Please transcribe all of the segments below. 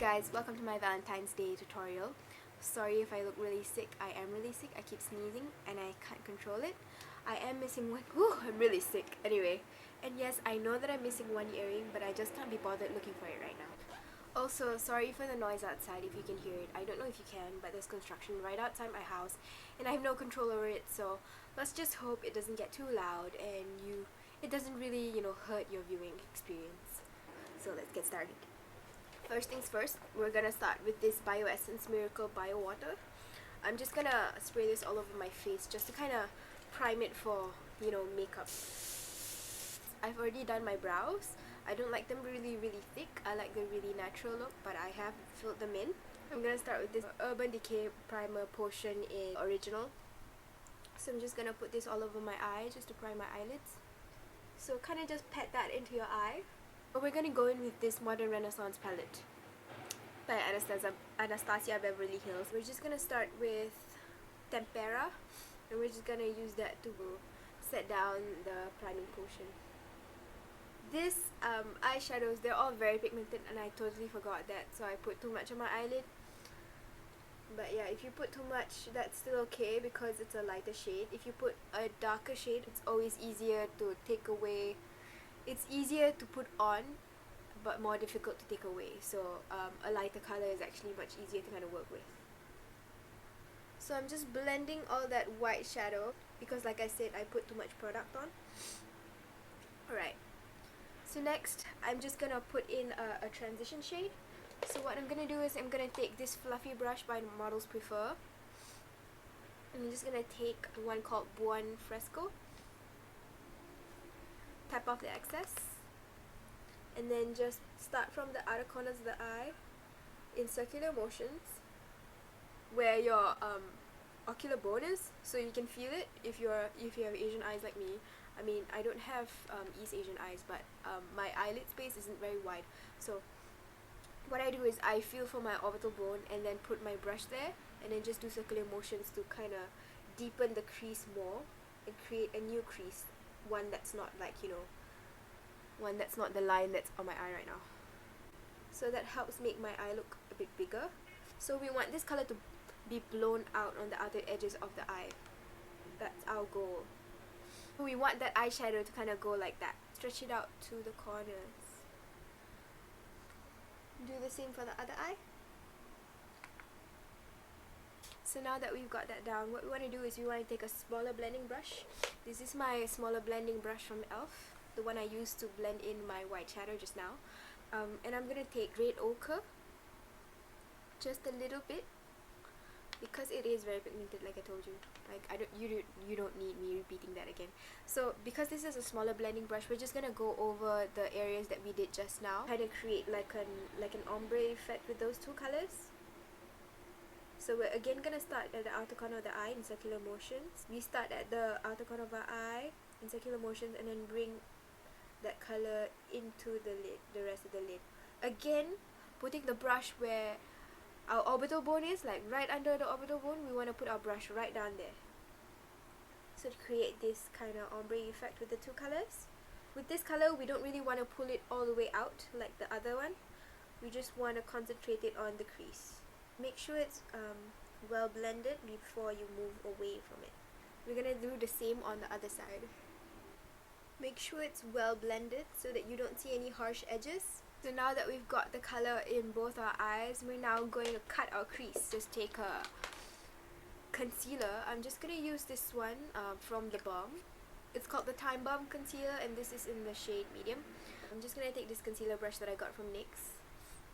guys, welcome to my Valentine's Day tutorial. Sorry if I look really sick. I am really sick. I keep sneezing and I can't control it. I am missing one. Whew, I'm really sick. Anyway, and yes, I know that I'm missing one earring, but I just can't be bothered looking for it right now. Also, sorry for the noise outside if you can hear it. I don't know if you can, but there's construction right outside my house and I have no control over it, so let's just hope it doesn't get too loud and it doesn't really, hurt your viewing experience. So let's get started. First things first, we're gonna start with this Bio Essence Miracle Bio Water. I'm just gonna spray this all over my face just to kind of prime it for, makeup. I've already done my brows. I don't like them really thick. I like the really natural look, but I have filled them in. I'm gonna start with this Urban Decay Primer Potion in Original. So I'm just gonna put this all over my eye just to prime my eyelids. So kind of just pat that into your eye. But we're gonna go in with this Modern Renaissance palette by Anastasia Beverly Hills. We're just gonna start with Tempera, and we're just gonna use that to set down the priming potion. This eyeshadows, they're all very pigmented and I totally forgot that, so I put too much on my eyelid. But yeah, if you put too much, that's still okay because it's a lighter shade. If you put a darker shade, it's always easier to take away. It's easier to put on, but more difficult to take away. So a lighter color is actually much easier to kind of work with. So I'm just blending all that white shadow because, like I said, I put too much product on. Alright. So next, I'm just gonna put in a transition shade. So what I'm gonna do is I'm gonna take this fluffy brush by Models Prefer. And I'm just gonna take one called Buon Fresco. Tap off the excess. And then just start from the outer corners of the eye in circular motions where your ocular bone is, so you can feel it if you have Asian eyes like me. I mean, I don't have East Asian eyes, but my eyelid space isn't very wide. So what I do is I feel for my orbital bone and then put my brush there and then just do circular motions to kind of deepen the crease more and create a new crease, one that's not like, one that's not the line that's on my eye right now. So that helps make my eye look a bit bigger. So we want this color to be blown out on the outer edges of the eye. That's our goal. We want that eyeshadow to kind of go like that. Stretch it out to the corners. Do the same for the other eye. So now that we've got that down, what we want to do is we want to take a smaller blending brush. This is my smaller blending brush from e.l.f., the one I used to blend in my white shadow just now. And I'm going to take Red Ochre, just a little bit, because it is very pigmented, like I told you. Like you don't need me repeating that again. So because this is a smaller blending brush, we're just gonna go over the areas that we did just now, kind of create like an ombre effect with those two colors. So we're again gonna start at the outer corner of the eye in circular motions. We start at the outer corner of our eye in circular motions and then bring that color into the lid, the rest of the lid. Again, putting the brush where our orbital bone is, like right under the orbital bone, we want to put our brush right down there. So to create this kind of ombre effect with the two colors. With this color, we don't really want to pull it all the way out like the other one. We just want to concentrate it on the crease. Make sure it's well blended before you move away from it. We're going to do the same on the other side. Make sure it's well blended so that you don't see any harsh edges. So now that we've got the color in both our eyes, we're now going to cut our crease. Just take a concealer. I'm just going to use this one from The Balm. It's called the Time Bomb Concealer and this is in the shade medium. I'm just going to take this concealer brush that I got from NYX.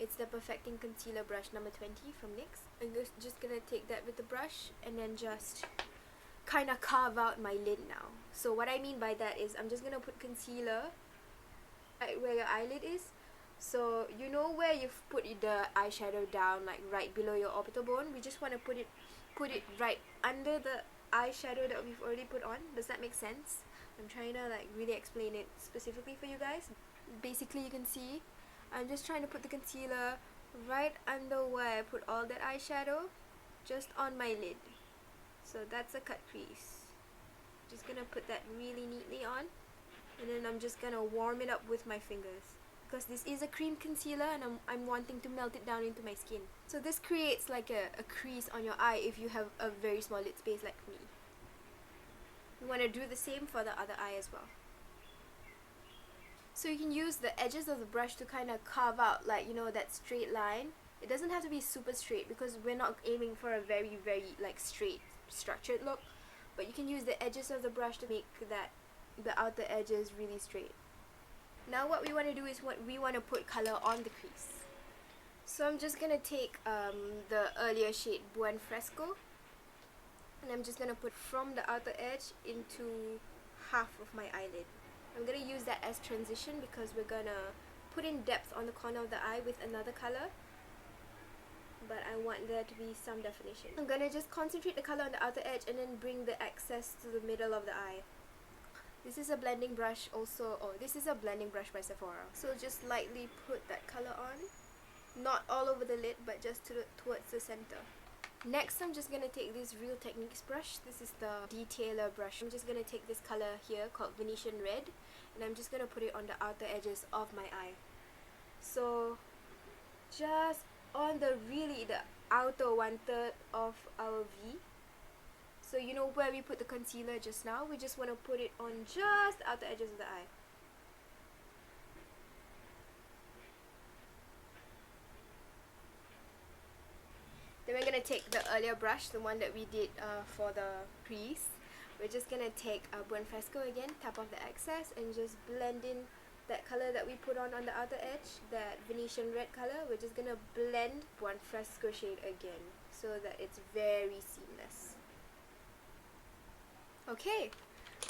It's the Perfecting Concealer Brush number 20 from NYX. I'm just going to take that with the brush and then just kind of carve out my lid now. So what I mean by that is I'm just going to put concealer right where your eyelid is. So you know where you've put the eyeshadow down, like right below your orbital bone? We just want to put it right under the eyeshadow that we've already put on. Does that make sense? I'm trying to like really explain it specifically for you guys. Basically, you can see I'm just trying to put the concealer right under where I put all that eyeshadow, just on my lid. So that's a cut crease. Just gonna put that really neatly on, and then I'm just gonna warm it up with my fingers. because this is a cream concealer and I'm wanting to melt it down into my skin. So this creates like a crease on your eye if you have a very small lid space like me. You want to do the same for the other eye as well. So you can use the edges of the brush to kind of carve out, like, you know, that straight line. It doesn't have to be super straight because we're not aiming for a very like straight structured look, but you can use the edges of the brush to make that the outer edges really straight. Now what we want to do is we want to put color on the crease. So I'm just gonna take the earlier shade Buen Fresco, and I'm just gonna put from the outer edge into half of my eyelid. I'm gonna use that as transition because we're gonna put in depth on the corner of the eye with another color, but I want there to be some definition. I'm gonna just concentrate the color on the outer edge and then bring the excess to the middle of the eye. This is a blending brush also, this is a blending brush by Sephora. So just lightly put that color on, not all over the lid, but just towards the center. Next, I'm just gonna take this Real Techniques brush. This is the detailer brush. I'm just gonna take this color here called Venetian Red, and I'm just gonna put it on the outer edges of my eye. So just on the outer 1/3 of our V. So you know where we put the concealer just now? We just want to put it on just the outer edges of the eye. Then we're going to take the earlier brush, the one that we did for the crease. We're just going to take Buen Fresco again, tap off the excess, and just blend in that color that we put on the outer edge, that Venetian Red color. We're just going to blend Buen Fresco shade again so that it's very seamless. Okay,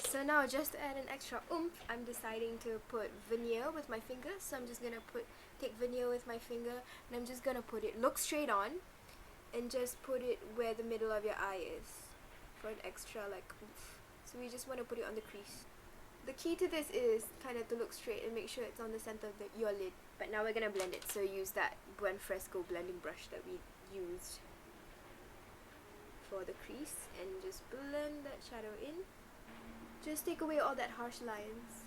so now just to add an extra oomph, I'm deciding to put veneer with my finger. So I'm just going to take veneer with my finger, and I'm just going to put it, look straight on, and just put it where the middle of your eye is for an extra like oomph. So we just want to put it on the crease. The key to this is kind of to look straight and make sure it's on the center of your lid. But now we're going to blend it, so use that Buen Fresco blending brush that we used for the crease and just blend that shadow in. Just take away all that harsh lines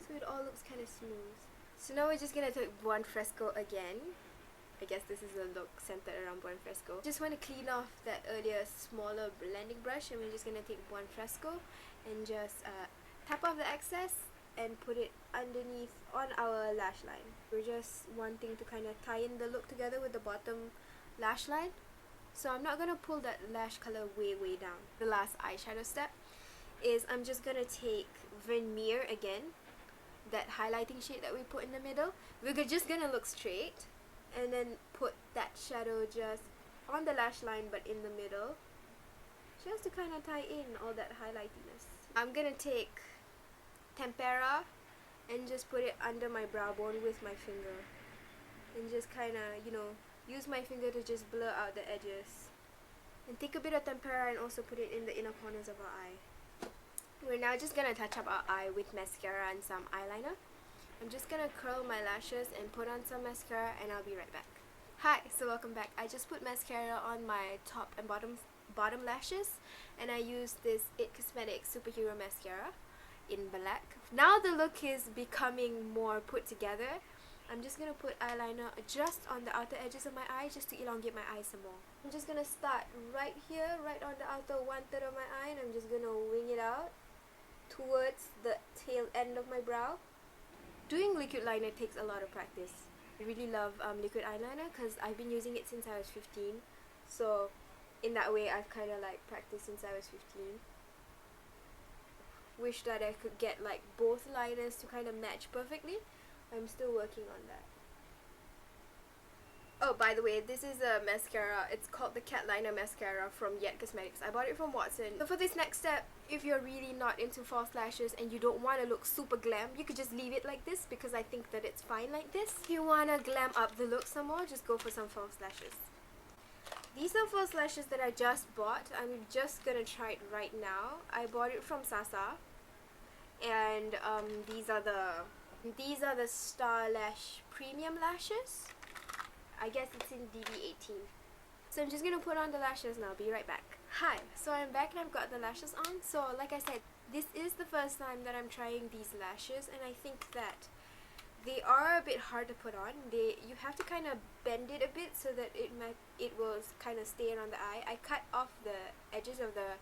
so it all looks kind of smooth. So now we're just going to take Buen Fresco again. I guess this is the look centered around Buen Fresco. Just want to clean off that earlier smaller blending brush, and we're just going to take Buen Fresco and just tap off the excess and put it underneath on our lash line. We're just wanting to kind of tie in the look together with the bottom lash line. So I'm not going to pull that lash color way down. The last eyeshadow step is I'm just going to take Vermeer again, that highlighting shade that we put in the middle. We're just going to look straight and then put that shadow just on the lash line but in the middle, just to kind of tie in all that highlightiness. I'm gonna take Tempera and just put it under my brow bone with my finger, and just kind of, you know, use my finger to just blur out the edges. And take a bit of Tempera and also put it in the inner corners of our eye. We're now just gonna touch up our eye with mascara and some eyeliner. I'm just gonna curl my lashes and put on some mascara, and I'll be right back. Hi, so welcome back. I just put mascara on my top and bottom lashes, and I used this It Cosmetics Superhero Mascara in black. Now the look is becoming more put together. I'm just gonna put eyeliner just on the outer edges of my eye, just to elongate my eye some more. I'm just gonna start right here, right on the outer 1/3 of my eye, and I'm just gonna wing it out towards the tail end of my brow. Doing liquid liner takes a lot of practice. I really love liquid eyeliner because I've been using it since I was 15. So in that way, I've kind of like practiced since I was 15. Wish that I could get like both liners to kind of match perfectly. I'm still working on that. Oh, by the way, this is a mascara. It's called the Cat Liner Mascara from It Cosmetics. I bought it from Watson. So for this next step, if you're really not into false lashes and you don't want to look super glam, you could just leave it like this because I think that it's fine like this. If you want to glam up the look some more, just go for some false lashes. These are false lashes that I just bought. I'm just gonna try it right now. I bought it from Sasa, and these are the Star Lash Premium Lashes. I guess it's in DB18. So I'm just gonna put on the lashes now. Be right back. Hi, so I'm back and I've got the lashes on. So like I said, this is the first time that I'm trying these lashes, and I think that They are a bit hard to put on. You have to kind of bend it a bit so that it will kind of stay around the eye. I cut off the edges of the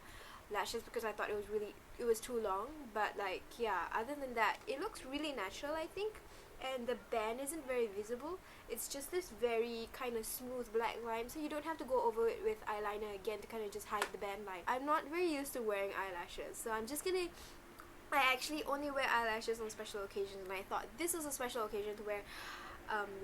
lashes because I thought it was too long, but like, yeah, other than that, it looks really natural, I think. And the band isn't very visible. It's just this very kind of smooth black line, so you don't have to go over it with eyeliner again to kind of just hide the band line. I'm not very used to wearing eyelashes, so I actually only wear eyelashes on special occasions, and I thought this is a special occasion to wear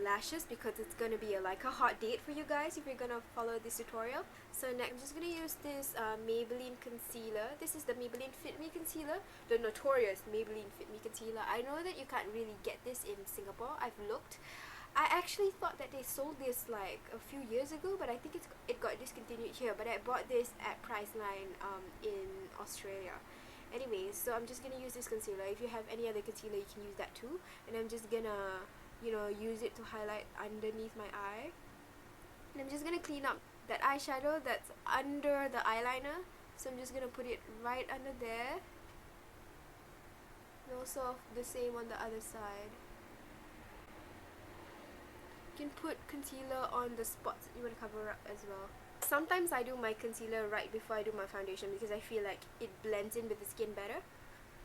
lashes because it's gonna be like a hot date for you guys if you're gonna follow this tutorial. So next, I'm just gonna use this Maybelline concealer. This is the Maybelline Fit Me concealer, the notorious Maybelline Fit Me concealer. I know that you can't really get this in Singapore. I've looked. I actually thought that they sold this like a few years ago, but I think it got discontinued here. But I bought this at Priceline in Australia. Anyways, so I'm just gonna use this concealer. If you have any other concealer, you can use that too. And I'm just gonna, you know, use it to highlight underneath my eye. And I'm just gonna clean up that eyeshadow that's under the eyeliner. So I'm just gonna put it right under there. And also the same on the other side. You can put concealer on the spots that you want to cover up as well. Sometimes I do my concealer right before I do my foundation because I feel like it blends in with the skin better.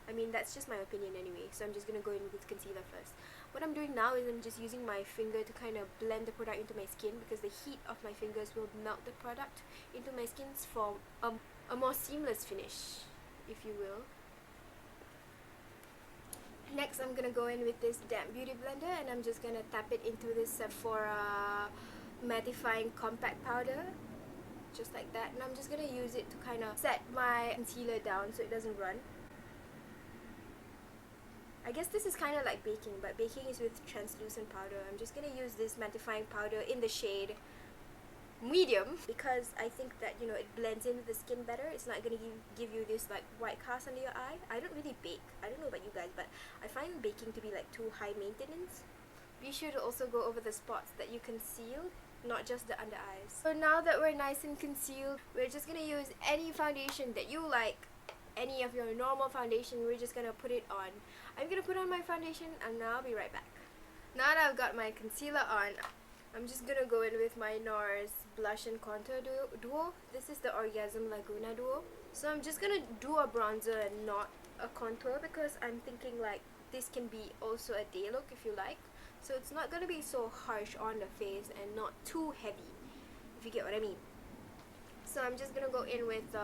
I mean, that's just my opinion anyway, so I'm just gonna go in with concealer first. What I'm doing now is I'm just using my finger to kind of blend the product into my skin because the heat of my fingers will melt the product into my skin for a more seamless finish, if you will. Next, I'm gonna go in with this damp beauty blender and I'm just gonna tap it into this Sephora mattifying compact powder, just like that. And I'm just gonna use it to kind of set my concealer down so it doesn't run. I guess this is kind of like baking, but baking is with translucent powder. I'm just gonna use this mattifying powder in the shade medium because I think that, you know, it blends in with the skin better. It's not gonna give you this like white cast under your eye. I don't really bake. I don't know about you guys, but I find baking to be like too high maintenance. Be sure to also go over the spots that you concealed, not just the under eyes. So now that we're nice and concealed, we're just gonna use any foundation that you like, any of your normal foundation. We're just gonna put it on. I'm gonna put on my foundation and now I'll be right back. Now that I've got my concealer on, I'm just gonna go in with my NARS blush and contour duo. This is the Orgasm Laguna duo. So I'm just gonna do a bronzer and not a contour because I'm thinking like this can be also a day look if you like. So it's not gonna be so harsh on the face and not too heavy, if you get what I mean. So I'm just gonna go in with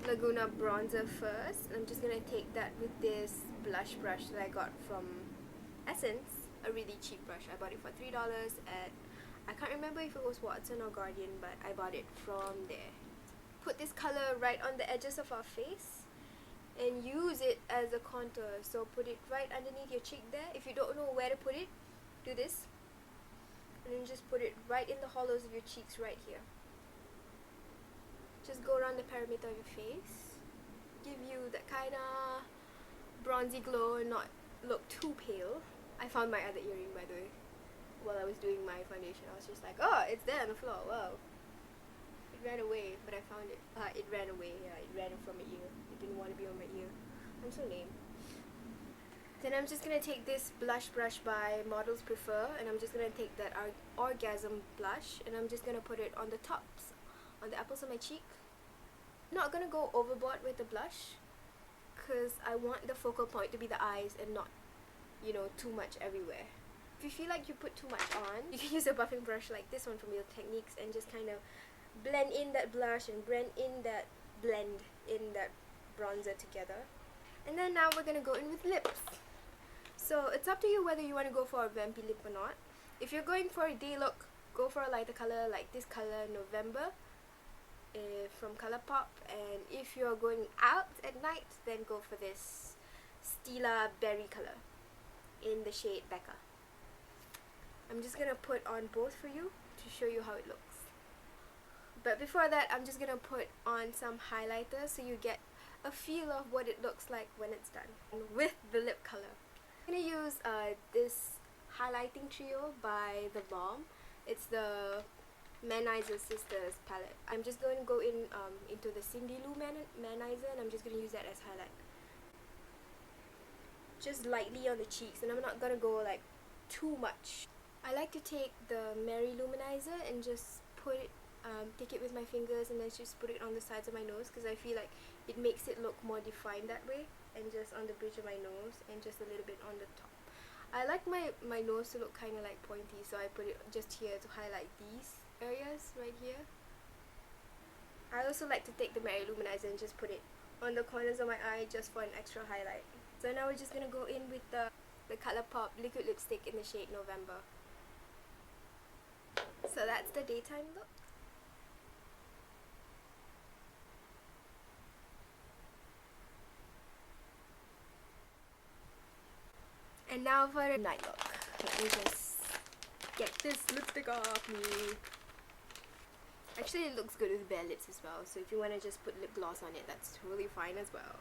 Laguna bronzer first. I'm just gonna take that with this blush brush that I got from Essence, a really cheap brush. I bought it for $3 at, I can't remember if it was Watson or Guardian, but I bought it from there. Put this color right on the edges of our face and use it as a contour. So put it right underneath your cheek there. If you don't know where to put it, do this and then just put it right in the hollows of your cheeks right here. Just go around the perimeter of your face, give you that kind of bronzy glow and not look too pale. I found my other earring, by the way, while I was doing my foundation. I was just like, oh, it's there on the floor, wow. It ran away, but I found it. It ran away, yeah, it ran from my ear. It didn't want to be on my ear. I'm so lame. Then I'm just going to take this blush brush by Models Prefer, and I'm just going to take that Orgasm blush, and I'm just going to put it on the tops, on the apples of my cheek. I'm not gonna go overboard with the blush because I want the focal point to be the eyes and not, you know, too much everywhere. If you feel like you put too much on, you can use a buffing brush like this one from Real Techniques and just kind of blend in that blush and blend in that bronzer together. And then now we're gonna go in with lips. So it's up to you whether you want to go for a vampy lip or not. If you're going for a day look, go for a lighter color like this color, November, from Colourpop. And if you're going out at night, then go for this Stila Berry color in the shade Becca. I'm just gonna put on both for you to show you how it looks. But before that, I'm just gonna put on some highlighter so you get a feel of what it looks like when it's done with the lip color. I'm gonna use this highlighting trio by The Balm. It's the Manizer Sisters palette. I'm just going to go in into the Cindy Lou Manizer, and I'm just going to use that as highlight. just lightly on the cheeks, and I'm not gonna go like too much. I like to take the Mary Luminizer and just take it with my fingers and then just put it on the sides of my nose, because I feel like it makes it look more defined that way, and just on the bridge of my nose and just a little bit on the top. I like my nose to look kind of like pointy, so I put it just here to highlight these areas right here. I also like to take the Mary Luminizer and just put it on the corners of my eye just for an extra highlight. So now we're just gonna go in with the ColourPop liquid lipstick in the shade November. So that's the daytime look. And now for the night look. Let me just get this lipstick off me. Actually, it looks good with bare lips as well, so if you want to just put lip gloss on it, that's totally fine as well.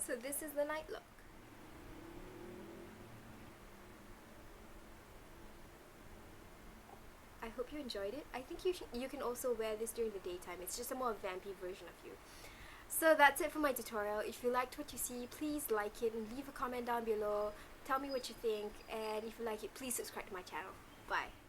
So this is the night look. I hope you enjoyed it. I think you can also wear this during the daytime. It's just a more vampy version of you. So that's it for my tutorial. If you liked what you see, please like it and leave a comment down below. Tell me what you think, and if you like it, please subscribe to my channel. Bye.